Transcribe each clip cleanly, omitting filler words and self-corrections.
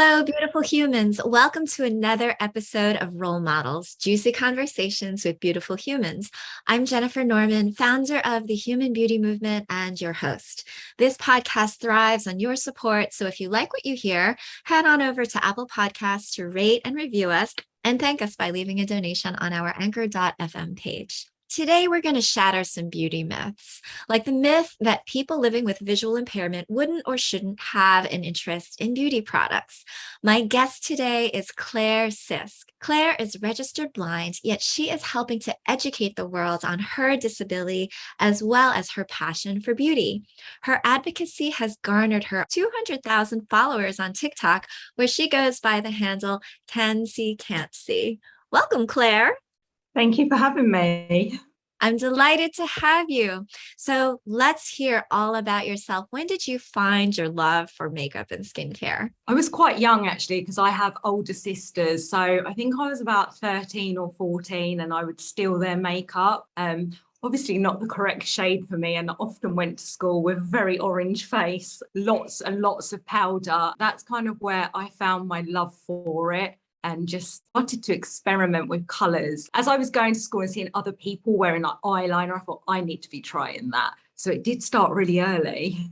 Hello, beautiful humans. Welcome to another episode of Role Models, Juicy Conversations with Beautiful Humans. I'm Jennifer Norman, founder of the Human Beauty Movement and your host. This podcast thrives on your support, so if you like what you hear, head on over to Apple Podcasts to rate and review us and thank us by leaving a donation on our anchor.fm page. Today, we're going to shatter some beauty myths, like the myth that people living with visual impairment wouldn't or shouldn't have an interest in beauty products. My guest today is Claire Sisk. Claire is registered blind, yet she is helping to educate the world on her disability as well as her passion for beauty. Her advocacy has garnered her 200,000 followers on TikTok, where she goes by the handle Can See, Can't See. Welcome, Claire. Thank you for having me. I'm delighted to have you. So let's hear all about yourself. When did you find your love for makeup and skincare? I was quite young, actually, because I have older sisters. So I think I was about 13 or 14 and I would steal their makeup. Obviously not the correct shade for me, and I often went to school with a very orange face, lots and lots of powder. That's kind of where I found my love for it, and just started to experiment with colours. As I was going to school and seeing other people wearing like eyeliner, I thought, I need to be trying that. So it did start really early.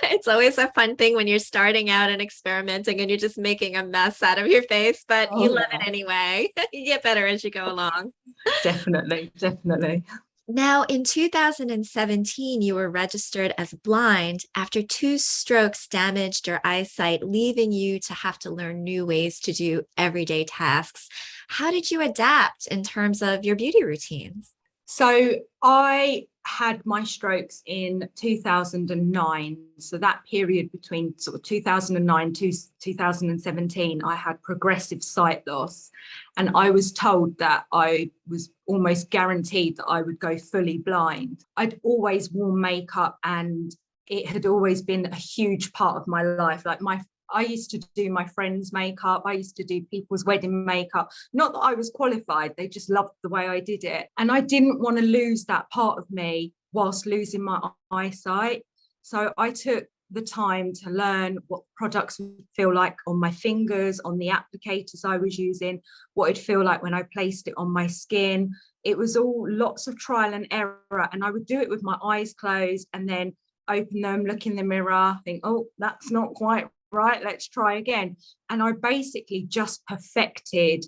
It's always a fun thing when you're starting out and experimenting and you're just making a mess out of your face, but you love it anyway. You get better as you go along. Definitely. Now, in 2017, you were registered as blind after 2 strokes damaged your eyesight, leaving you to have to learn new ways to do everyday tasks. How did you adapt in terms of your beauty routines? So I had my strokes in 2009. So that period between sort of 2009 to 2017, I had progressive sight loss. And I was told that I was almost guaranteed that I would go fully blind. I'd always worn makeup and it had always been a huge part of my life. I used to do my friends' makeup. I used to do people's wedding makeup. Not that I was qualified, they just loved the way I did it. And I didn't want to lose that part of me whilst losing my eyesight. So I took the time to learn what products would feel like on my fingers, on the applicators I was using, what it'd feel like when I placed it on my skin. It was all lots of trial and error. And I would do it with my eyes closed and then open them, look in the mirror, think, oh, that's not quite right, let's try again. And I basically just perfected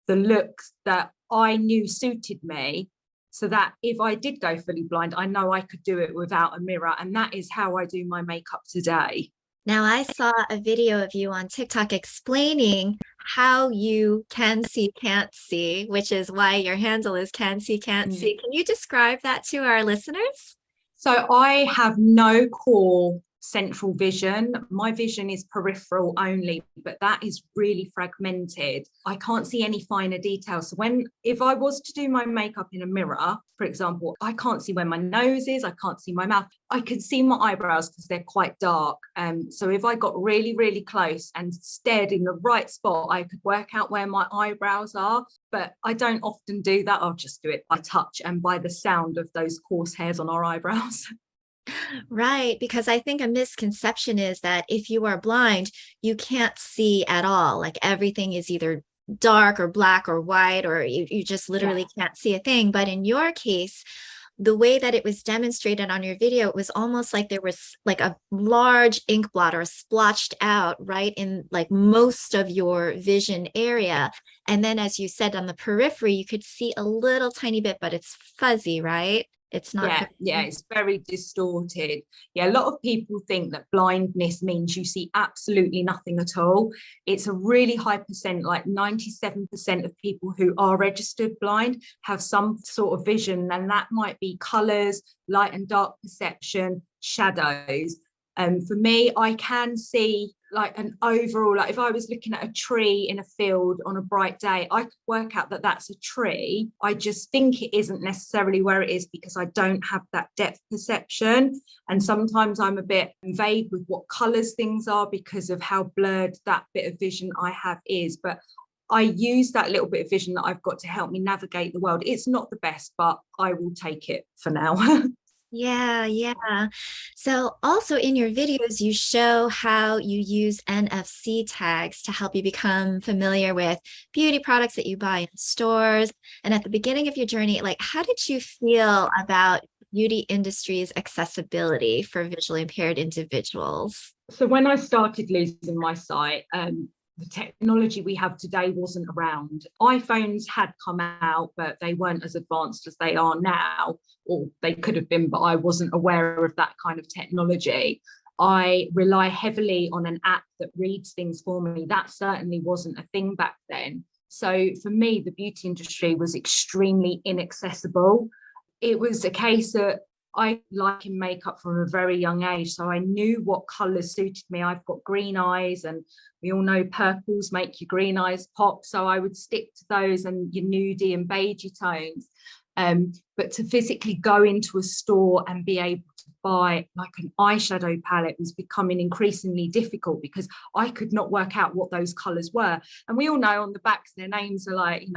the look that I knew suited me, so that if I did go fully blind, I know I could do it without a mirror. And that is how I do my makeup today. Now, I saw a video of you on TikTok explaining how you can see, can't see, which is why your handle is Can See, Can't See. Can you describe that to our listeners? So I have no core central vision. My vision is peripheral only, but that is really fragmented. I can't see any finer details. So if I was to do my makeup in a mirror, for example, I can't see where my nose is, I can't see my mouth. I can see my eyebrows because they're quite dark. So if I got really, really close and stared in the right spot, I could work out where my eyebrows are. But I don't often do that. I'll just do it by touch and by the sound of those coarse hairs on our eyebrows. Right, because I think a misconception is that if you are blind, you can't see at all. Like everything is either dark or black or white, or you just literally can't see a thing. But in your case, the way that it was demonstrated on your video, it was almost like there was like a large ink blot or splotched out right in like most of your vision area. And then, as you said, on the periphery, you could see a little tiny bit, but it's fuzzy, right? It's not. It's very distorted. A lot of people think that blindness means you see absolutely nothing at all. It's a really high percent, like 97% of people who are registered blind have some sort of vision, and that might be colours, light and dark perception, shadows. For me, I can see like an overall, like if I was looking at a tree in a field on a bright day, I could work out that that's a tree. I just think it isn't necessarily where it is because I don't have that depth perception. And sometimes I'm a bit vague with what colours things are because of how blurred that bit of vision I have is. But I use that little bit of vision that I've got to help me navigate the world. It's not the best, but I will take it for now. Yeah, yeah. So also in your videos, you show how you use NFC tags to help you become familiar with beauty products that you buy in stores. And at the beginning of your journey, like how did you feel about beauty industry's accessibility for visually impaired individuals? So when I started losing my sight, the technology we have today wasn't around. iPhones had come out, but they weren't as advanced as they are now, or they could have been, but I wasn't aware of that kind of technology. I rely heavily on an app that reads things for me. That certainly wasn't a thing back then. So for me, the beauty industry was extremely inaccessible. It was a case that I like in makeup from a very young age. So I knew what colours suited me. I've got green eyes, and we all know purples make your green eyes pop. So I would stick to those and your nudie and beigey tones. But to physically go into a store and be able to buy like an eyeshadow palette was becoming increasingly difficult because I could not work out what those colours were. And we all know on the backs their names are like,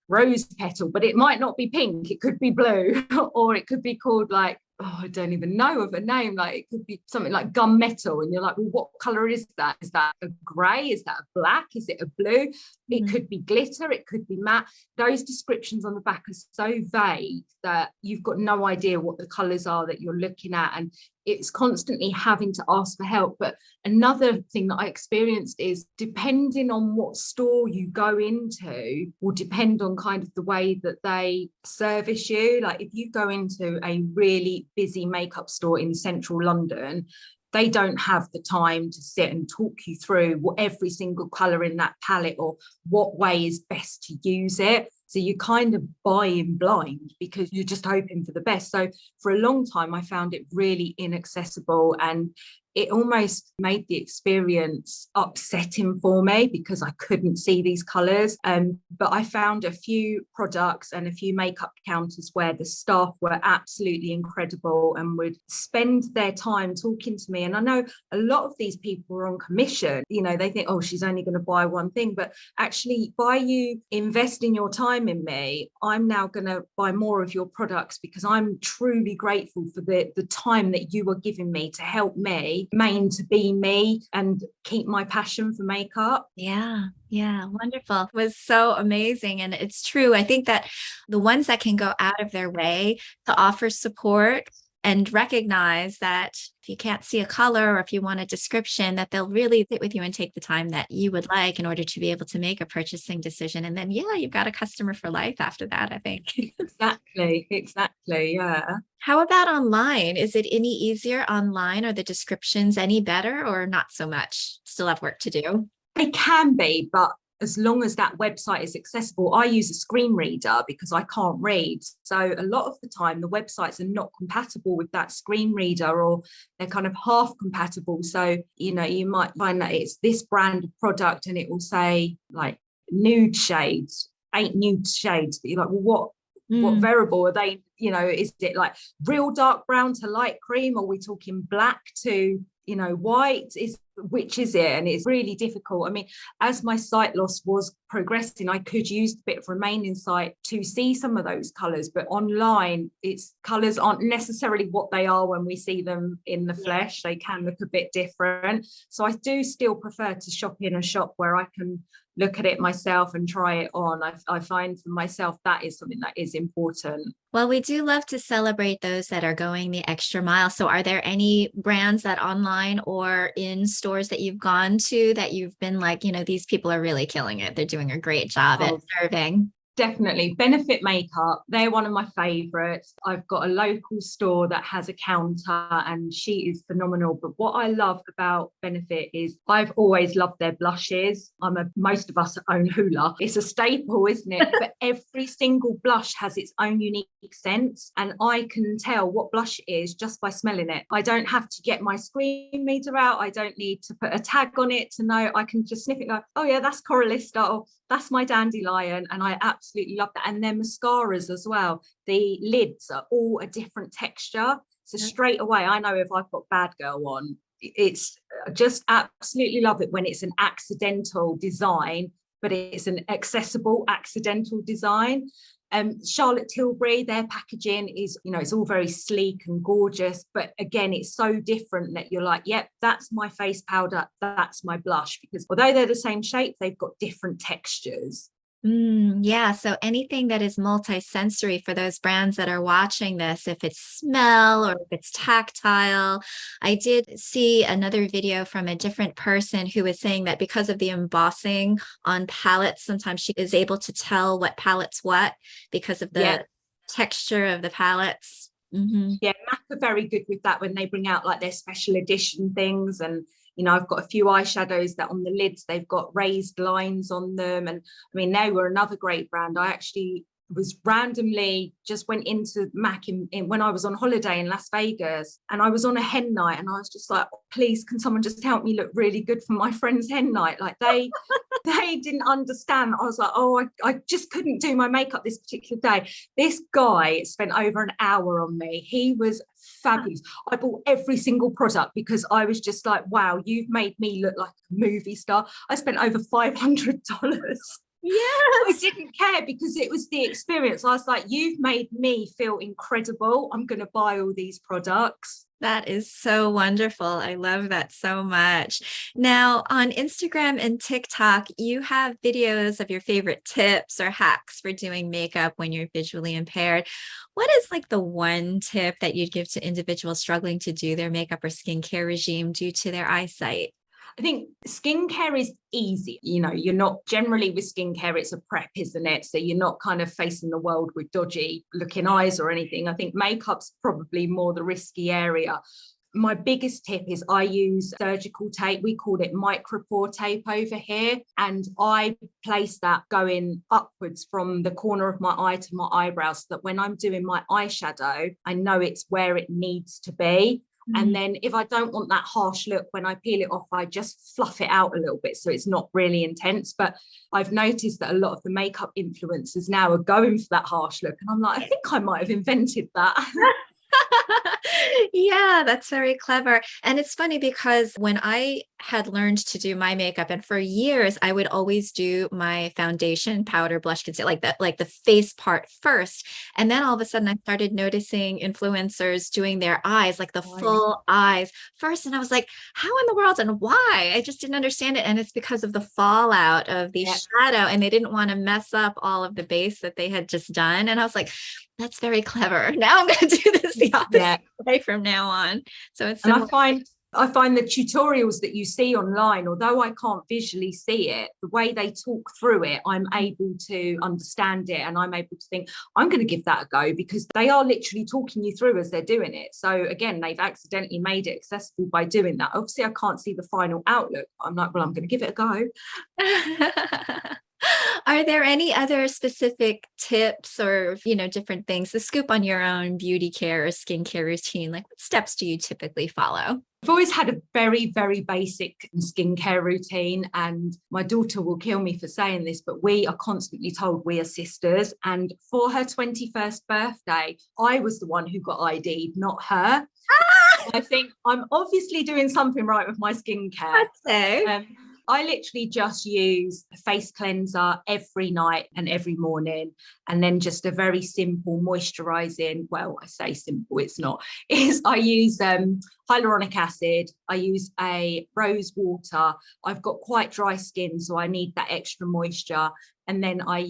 rose petal, but it might not be pink, it could be blue, or it could be called like, oh, I don't even know of a name, like it could be something like gunmetal, and you're like, well, what color is that? Is that a gray? Is that a black? Is it a blue? It could be glitter, it could be matte. Those descriptions on the back are so vague that you've got no idea what the colors are that you're looking at, and it's constantly having to ask for help. But another thing that I experienced is depending on what store you go into will depend on kind of the way that they service you. Like if you go into a really busy makeup store in central London, they don't have the time to sit and talk you through what every single color in that palette or what way is best to use it. So you kind of buy in blind because you're just hoping for the best. So for a long time, I found it really inaccessible, and it almost made the experience upsetting for me because I couldn't see these colours. But I found a few products and a few makeup counters where the staff were absolutely incredible and would spend their time talking to me. And I know a lot of these people are on commission. They think, oh, she's only going to buy one thing. But actually, by you investing your time in me, I'm now going to buy more of your products because I'm truly grateful for the time that you are giving me to help me to be me and keep my passion for makeup. Yeah, yeah, wonderful. It was so amazing. And it's true. I think that the ones that can go out of their way to offer support and recognize that if you can't see a color or if you want a description, that they'll really sit with you and take the time that you would like in order to be able to make a purchasing decision. And then, yeah, you've got a customer for life after that, I think. Exactly. Yeah. How about online? Is it any easier online? Are the descriptions any better or not so much? Still have work to do. They can be, but as long as that website is accessible, I use a screen reader because I can't read. So a lot of the time, the websites are not compatible with that screen reader, or they're kind of half compatible. So, you might find that it's this brand of product and it will say like nude shades, 8 nude shades. But you're like, well, what variable are they? Is it like real dark brown to light cream? Or are we talking black to white? Which is it? And it's really difficult. I mean, as my sight loss was progressing, I could use a bit of remaining sight to see some of those colours, but online its colours aren't necessarily what they are when we see them in the flesh. They can look a bit different. So I do still prefer to shop in a shop where I can look at it myself and try it on. I find for myself that is something that is important. Well, we do love to celebrate those that are going the extra mile. So are there any brands that online or in stores that you've gone to that you've been like, these people are really killing it. They're doing a great job at serving? Definitely. Benefit Makeup, they're one of my favourites. I've got a local store that has a counter and she is phenomenal. But what I love about Benefit is I've always loved their blushes. Most of us own Hoola. It's a staple, isn't it? But every single blush has its own unique scent, and I can tell what blush it is just by smelling it. I don't have to get my screen reader out. I don't need to put a tag on it to know. I can just sniff it and go, oh yeah, that's Coralista, or that's my Dandelion. And I absolutely love that. And their mascaras as well. The lids are all a different texture. So straight away, I know if I've got Bad Girl on, it's just absolutely love it when it's an accidental design, but it's an accessible accidental design. Charlotte Tilbury, their packaging is, it's all very sleek and gorgeous, but again, it's so different that you're like, yep, that's my face powder, that's my blush, because although they're the same shape, they've got different textures. Yeah, so anything that is multisensory for those brands that are watching this, if it's smell or if it's tactile. I did see another video from a different person who was saying that because of the embossing on palettes, sometimes she is able to tell what palette's what because of Yeah. the texture of the palettes. Mm-hmm. Yeah, MAC are very good with that when they bring out like their special edition things. And I've got a few eyeshadows that on the lids they've got raised lines on them. And I mean, they were another great brand. I actually was randomly just went into MAC in when I was on holiday in Las Vegas, and I was on a hen night, and I was just like, please, can someone just help me look really good for my friend's hen night? Like they didn't understand. I was like, oh, I just couldn't do my makeup this particular day. This guy spent over an hour on me. He was fabulous. I bought every single product because I was just like, wow, you've made me look like a movie star. I spent over $500. Yes. I didn't care because it was the experience. I was like, you've made me feel incredible. I'm going to buy all these products. That is so wonderful. I love that so much. Now, on Instagram and TikTok, you have videos of your favorite tips or hacks for doing makeup when you're visually impaired. What is like the one tip that you'd give to individuals struggling to do their makeup or skincare regime due to their eyesight? I think skincare is easy. You're not generally with skincare, it's a prep, isn't it? So you're not kind of facing the world with dodgy looking eyes or anything. I think makeup's probably more the risky area. My biggest tip is I use surgical tape. We call it micropore tape over here. And I place that going upwards from the corner of my eye to my eyebrows so that when I'm doing my eyeshadow, I know it's where it needs to be. And then if I don't want that harsh look, when I peel it off, I just fluff it out a little bit so it's not really intense. But I've noticed that a lot of the makeup influencers now are going for that harsh look. And I'm like, I think I might have invented that. Yeah, that's very clever. And it's funny because when I had learned to do my makeup, and for years I would always do my foundation, powder, blush, concealer, like the face part first. And then all of a sudden I started noticing influencers doing their eyes, like the full eyes first. And I was like, how in the world and why? I just didn't understand it. And it's because of the fallout of the shadow, and they didn't want to mess up all of the base that they had just done. And I was like, that's very clever. Now I'm going to do this the opposite way from now on. So it's and I find the tutorials that you see online, although I can't visually see it, the way they talk through it, I'm able to understand it, and I'm able to think, I'm going to give that a go, because they are literally talking you through as they're doing it. So again, they've accidentally made it accessible by doing that. Obviously, I can't see the final outlook. I'm like, well, I'm going to give it a go. Are there any other specific tips or, different things, the scoop on your own beauty care or skincare routine? Like, what steps do you typically follow? I've always had a very, very basic skincare routine, and my daughter will kill me for saying this, but we are constantly told we are sisters. And for her 21st birthday, I was the one who got ID'd, not her. I think I'm obviously doing something right with my skincare. I'd say. I literally just use a face cleanser every night and every morning, and then just a very simple moisturizing, well, I say simple, it's not, is I use hyaluronic acid, I use a rose water. I've got quite dry skin, so I need that extra moisture. And then I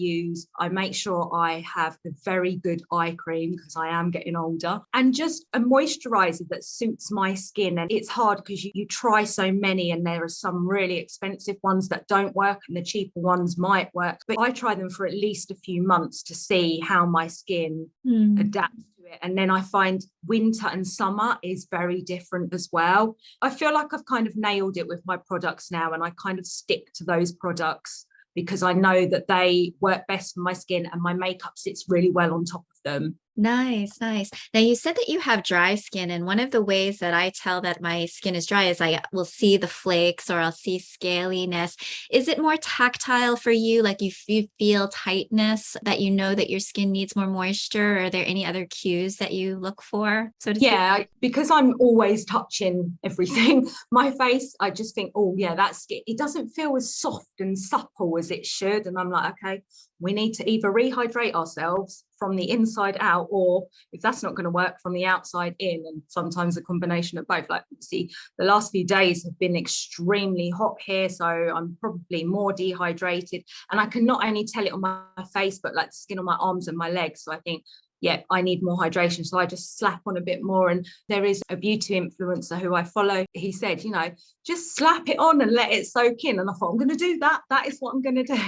make sure I have a very good eye cream because I am getting older, and just a moisturizer that suits my skin. And it's hard because you try so many, and there are some really expensive ones that don't work and the cheaper ones might work. But I try them for at least a few months to see how my skin adapts to it. And then I find winter and summer is very different as well. I feel like I've kind of nailed it with my products now, and I kind of stick to those products because I know that they work best for my skin and my makeup sits really well on top of them. Nice, nice. Now you said that you have dry skin, and one of the ways that I tell that my skin is dry is I will see the flakes or I'll see scaliness. Is it more tactile for you? Like you feel tightness that you know that your skin needs more moisture? Or are there any other cues that you look for, so to speak? Yeah, because I'm always touching everything, my face, I just think, oh yeah, that's it. It doesn't feel as soft and supple as it should. And I'm like, okay, we need to either rehydrate ourselves from the inside out, or if that's not going to work, from the outside in. And sometimes a combination of both. Like, see, the last few days have been extremely hot here, so I'm probably more dehydrated. And I can not only tell it on my face, but like the skin on my arms and my legs. So I think, yeah, I need more hydration. So I just slap on a bit more. And there is a beauty influencer who I follow. He said, you know, just slap it on and let it soak in. And I thought, I'm going to do that. That is what I'm going to do.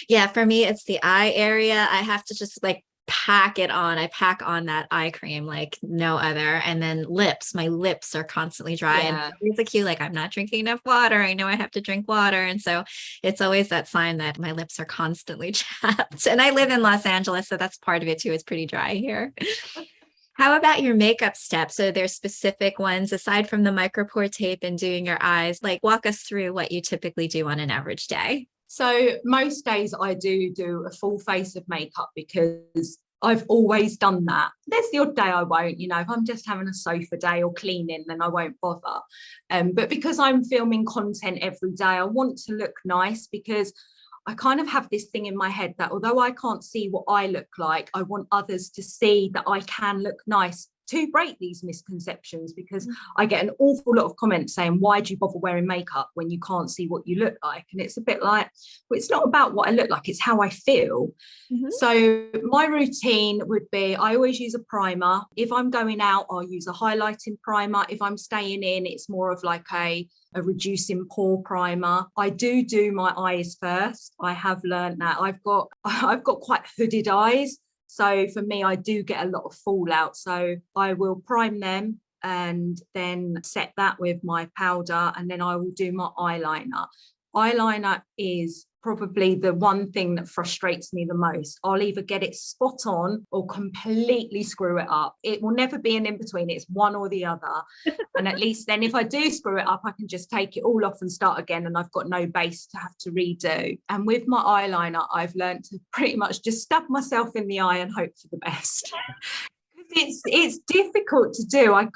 Yeah, for me, it's the eye area. I have to just like pack it on. I pack on that eye cream like no other. And then lips, my lips are constantly dry. And Yeah. it's a cue like I'm not drinking enough water. I know I have to drink water. And so it's always that sign that my lips are constantly chapped. And I live in Los Angeles, so that's part of it too. It's pretty dry here. How about your makeup steps? So there's specific ones aside from the micropore tape and doing your eyes. Like walk us through what you typically do on an average day. So most days I do a full face of makeup because I've always done that. There's the odd day I won't, you know, if I'm just having a sofa day or cleaning, then I won't bother. But because I'm filming content every day, I want to look nice, because I kind of have this thing in my head that although I can't see what I look like, I want others to see that I can look nice, to break these misconceptions. Because I get an awful lot of comments saying, why do you bother wearing makeup when you can't see what you look like? And it's a bit like, well, it's not about what I look like, it's how I feel. Mhm. So my routine would be, I always use a primer. If I'm going out, I'll use a highlighting primer. If I'm staying in, it's more of like a reducing pore primer. I do my eyes first. I have learned that I've got quite hooded eyes. So for me, I do get a lot of fallout. So I will prime them and then set that with my powder, and then I will do my eyeliner. Eyeliner is probably the one thing that frustrates me the most. I'll either get it spot on or completely screw it up. It will never be an in between. It's one or the other. And at least then if I do screw it up, I can just take it all off and start again, and I've got no base to have to redo. And with my eyeliner, I've learned to pretty much just stab myself in the eye and hope for the best. It's difficult to do. I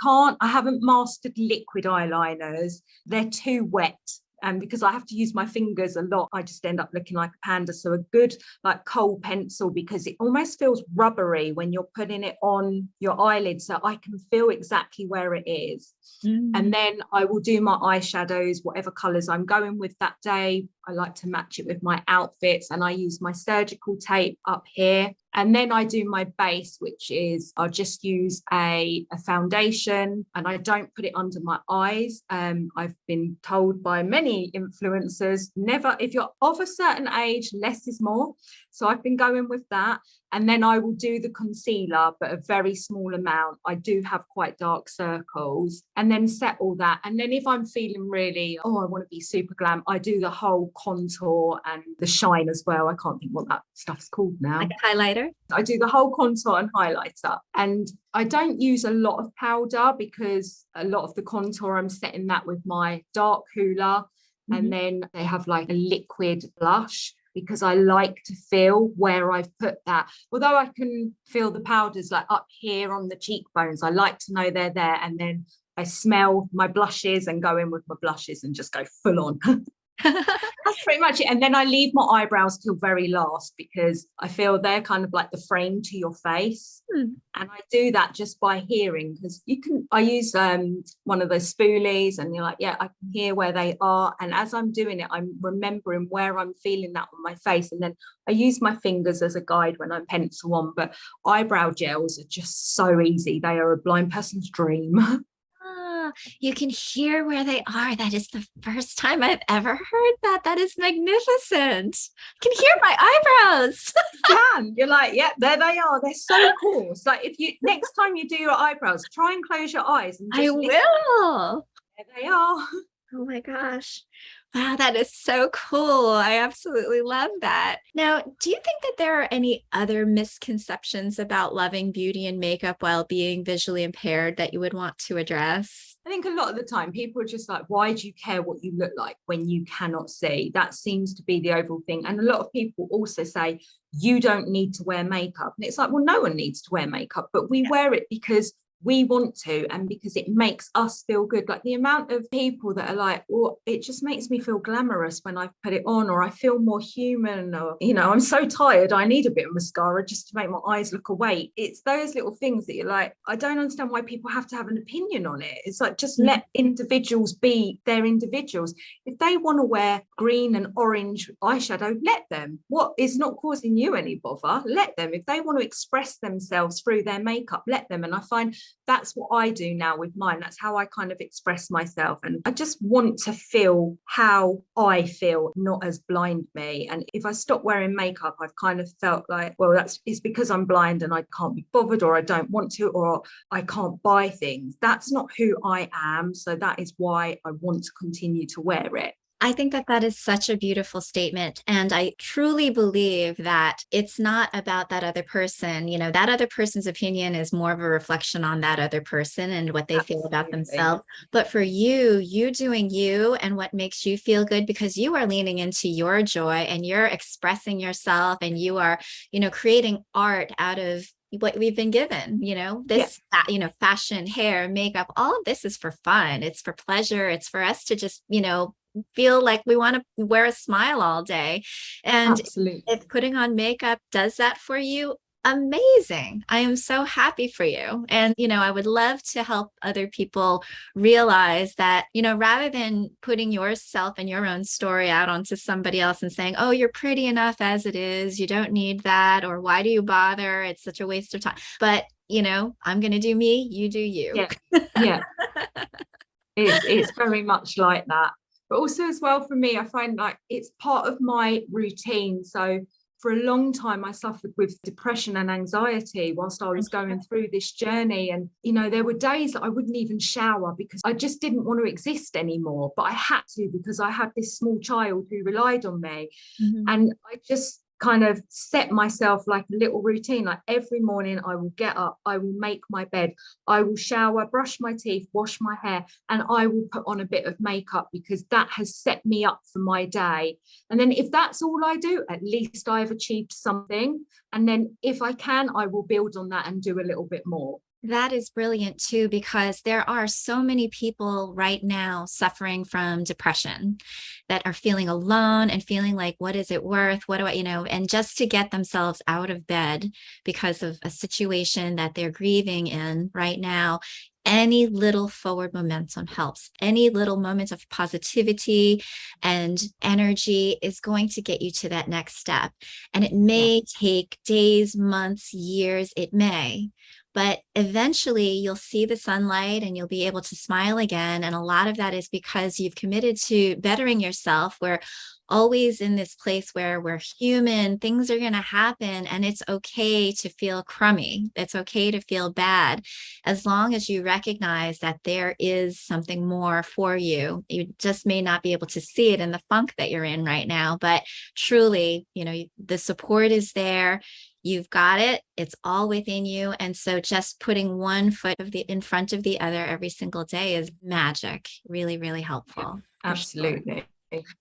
haven't mastered liquid eyeliners. They're too wet. And because I have to use my fingers a lot, I just end up looking like a panda. So a good like kohl pencil, because it almost feels rubbery when you're putting it on your eyelid, so I can feel exactly where it is. And then I will do my eyeshadows, whatever colors I'm going with that day. I like to match it with my outfits, and I use my surgical tape up here. And then I do my base, which is I'll just use a foundation, and I don't put it under my eyes. I've been told by many influencers, never, if you're of a certain age, less is more. So I've been going with that. And then I will do the concealer, but a very small amount. I do have quite dark circles, and then set all that. And then if I'm feeling really, oh, I want to be super glam, I do the whole contour and the shine as well. I can't think what that stuff's called now. Like a highlighter? I do the whole contour and highlighter. And I don't use a lot of powder, because a lot of the contour, I'm setting that with my dark Hoola. And then they have like a liquid blush, because I like to feel where I've put that. Although I can feel the powders like up here on the cheekbones, I like to know they're there. And then I smell my blushes and go in with my blushes and just go full on. That's pretty much it. And then I leave my eyebrows till very last, because I feel they're kind of like the frame to your face. And I do that just by hearing, because I use one of those spoolies, and you're like, yeah, I can hear where they are. And as I'm doing it, I'm remembering where I'm feeling that on my face. And then I use my fingers as a guide when I pencil on. But eyebrow gels are just so easy. They are a blind person's dream. You can hear where they are. That is the first time I've ever heard that. That is magnificent. I can hear my eyebrows. You're like, yeah, there they are. They're so coarse. Like, if you next time you do your eyebrows, try and close your eyes and just I listen. will. There they are. Oh my gosh. Wow, that is so cool. I absolutely love that. Now, do you think that there are any other misconceptions about loving beauty and makeup while being visually impaired that you would want to address? I think a lot of the time people are just like, why do you care what you look like when you cannot see? That seems to be the overall thing. And a lot of people also say, you don't need to wear makeup. And it's like, well, no one needs to wear makeup, but we wear it because we want to and because it makes us feel good. Like the amount of people that are like, well, it just makes me feel glamorous when I put it on, or I feel more human, or, I'm so tired, I need a bit of mascara just to make my eyes look awake. It's those little things that you're like, I don't understand why people have to have an opinion on it. It's like, just let individuals be their individuals. If they want to wear green and orange eyeshadow, let them. What is not causing you any bother, let them. If they want to express themselves through their makeup, let them. And I find that's what I do now with mine. That's how I kind of express myself. And I just want to feel how I feel, not as blind me. And if I stop wearing makeup, I've kind of felt like, well, it's because I'm blind and I can't be bothered, or I don't want to, or I can't buy things. That's not who I am. So that is why I want to continue to wear it. I think that that is such a beautiful statement. And I truly believe that it's not about that other person. That other person's opinion is more of a reflection on that other person and what they feel about themselves. But for you doing you and what makes you feel good, because you are leaning into your joy and you're expressing yourself, and you are, creating art out of what we've been given, fashion, hair, makeup, all of this is for fun. It's for pleasure. It's for us to just, feel like we want to wear a smile all day. And Absolutely. if putting on makeup does that for you, amazing. I am so happy for you. And, I would love to help other people realize that, rather than putting yourself and your own story out onto somebody else and saying, oh, you're pretty enough as it is, you don't need that, or why do you bother? It's such a waste of time. But, I'm going to do me, you do you. Yeah. Yeah. It's very much like that. But also as well, for me, I find like it's part of my routine. So for a long time, I suffered with depression and anxiety whilst I was going through this journey. And, there were days that I wouldn't even shower because I just didn't want to exist anymore. But I had to, because I had this small child who relied on me. And I just kind of set myself like a little routine. Like every morning I will get up, I will make my bed, I will shower, brush my teeth, wash my hair, and I will put on a bit of makeup, because that has set me up for my day. And then if that's all I do, at least I've achieved something. And then if I can, I will build on that and do a little bit more. That is brilliant too, because there are so many people right now suffering from depression that are feeling alone and feeling like, what is it worth? What do I, and just to get themselves out of bed because of a situation that they're grieving in right now. Any little forward momentum helps. Any little moment of positivity and energy is going to get you to that next step. And it may take days, months, years, it may. But eventually you'll see the sunlight and you'll be able to smile again. And a lot of that is because you've committed to bettering yourself. We're always in this place where we're human, things are going to happen, and it's okay to feel crummy. It's okay to feel bad, as long as you recognize that there is something more for you. You just may not be able to see it in the funk that you're in right now, but truly, the support is there. You've got it. It's all within you. And so just putting one foot in front of the other every single day is magic. Really, really helpful. Absolutely.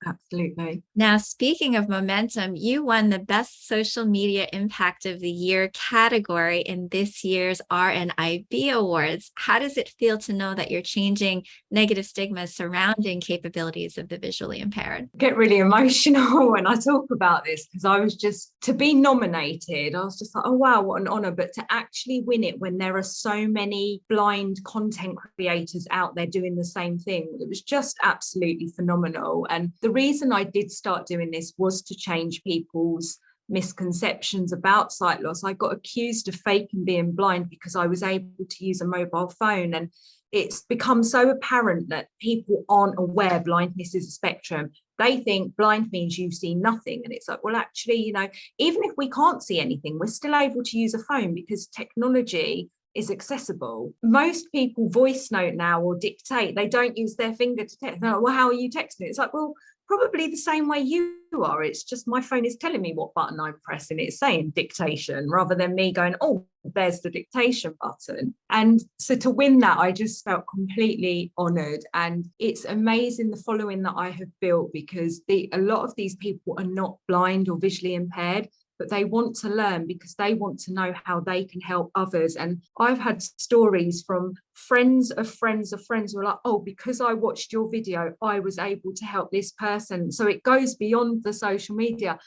Absolutely. Now, speaking of momentum, you won the Best Social Media Impact of the Year category in this year's R&IB Awards. How does it feel to know that you're changing negative stigmas surrounding capabilities of the visually impaired? I get really emotional when I talk about this, because I was just, to be nominated, I was just like, oh wow, what an honor. But to actually win it when there are so many blind content creators out there doing the same thing, it was just absolutely phenomenal. And the reason I did start doing this was to change people's misconceptions about sight loss. I got accused of faking being blind because I was able to use a mobile phone, and it's become so apparent that people aren't aware blindness is a spectrum. They think blind means you see nothing, and it's like, well, actually, even if we can't see anything, we're still able to use a phone because technology is accessible. Most people voice note now or dictate. They don't use their finger to text. Like, well, how are you texting? It's like, well, probably the same way you are. It's just my phone is telling me what button I'm pressing. It's saying dictation rather than me going, oh, there's the dictation button. And so to win that, I just felt completely honored. And it's amazing the following that I have built, because a lot of these people are not blind or visually impaired, but they want to learn because they want to know how they can help others. And I've had stories from friends of friends of friends who are like, oh, because I watched your video, I was able to help this person. So it goes beyond the social media.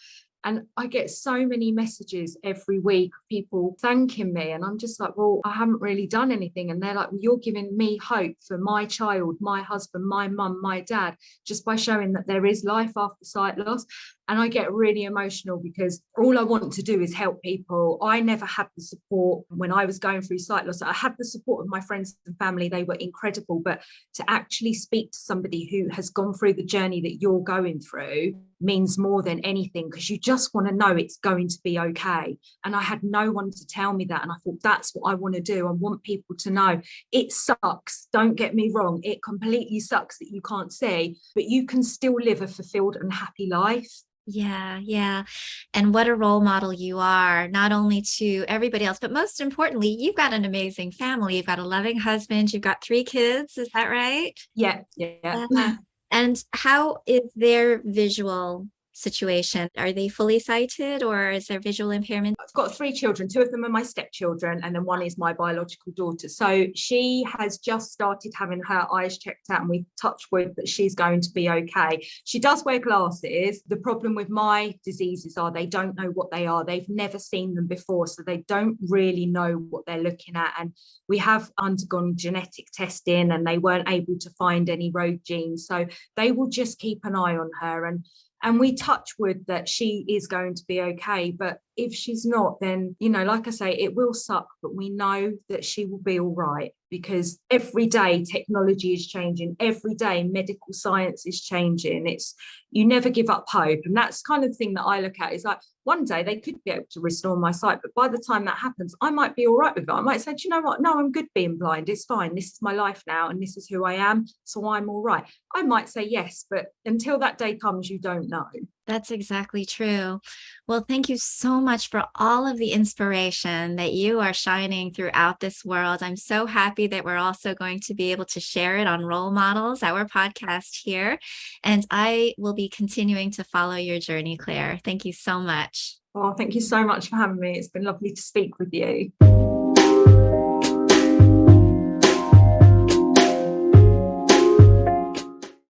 And I get so many messages every week, people thanking me. And I'm just like, well, I haven't really done anything. And they're like, well, you're giving me hope for my child, my husband, my mum, my dad, just by showing that there is life after sight loss. And I get really emotional because all I want to do is help people. I never had the support when I was going through sight loss. I had the support of my friends and family. They were incredible. But to actually speak to somebody who has gone through the journey that you're going through means more than anything, because you just want to know it's going to be okay. And I had no one to tell me that. And I thought, that's what I want to do. I want people to know it sucks. Don't get me wrong. It completely sucks that you can't see, but you can still live a fulfilled and happy life. Yeah, yeah. And what a role model you are, not only to everybody else, but most importantly, you've got an amazing family. You've got a loving husband, you've got 3 kids, is that right? Yeah, yeah. Yeah. And how is their visual situation? Are they fully sighted or is there visual impairment? I've got 3 children. 2 of them are my stepchildren, and then one is my biological daughter. So she has just started having her eyes checked out, and we touch wood that she's going to be okay. She does wear glasses. The problem with my diseases are they don't know what they are. They've never seen them before, so they don't really know what they're looking at. And we have undergone genetic testing, and they weren't able to find any rogue genes. So they will just keep an eye on her. And we touch wood that she is going to be okay. But if she's not, then, like I say, it will suck, but we know that she will be all right, because every day technology is changing. Every day medical science is changing. You never give up hope. And that's kind of the thing that I look at, is like, one day they could be able to restore my sight, but by the time that happens, I might be all right with it. I might say, do you know what? No, I'm good being blind. It's fine. This is my life now, and this is who I am. So I'm all right. I might say yes, but until that day comes, you don't know. That's exactly true. Well, thank you so much for all of the inspiration that you are shining throughout this world. I'm so happy that we're also going to be able to share it on Role Models, our podcast here. And I will be continuing to follow your journey, Claire. Thank you so much. Oh, thank you so much for having me. It's been lovely to speak with you.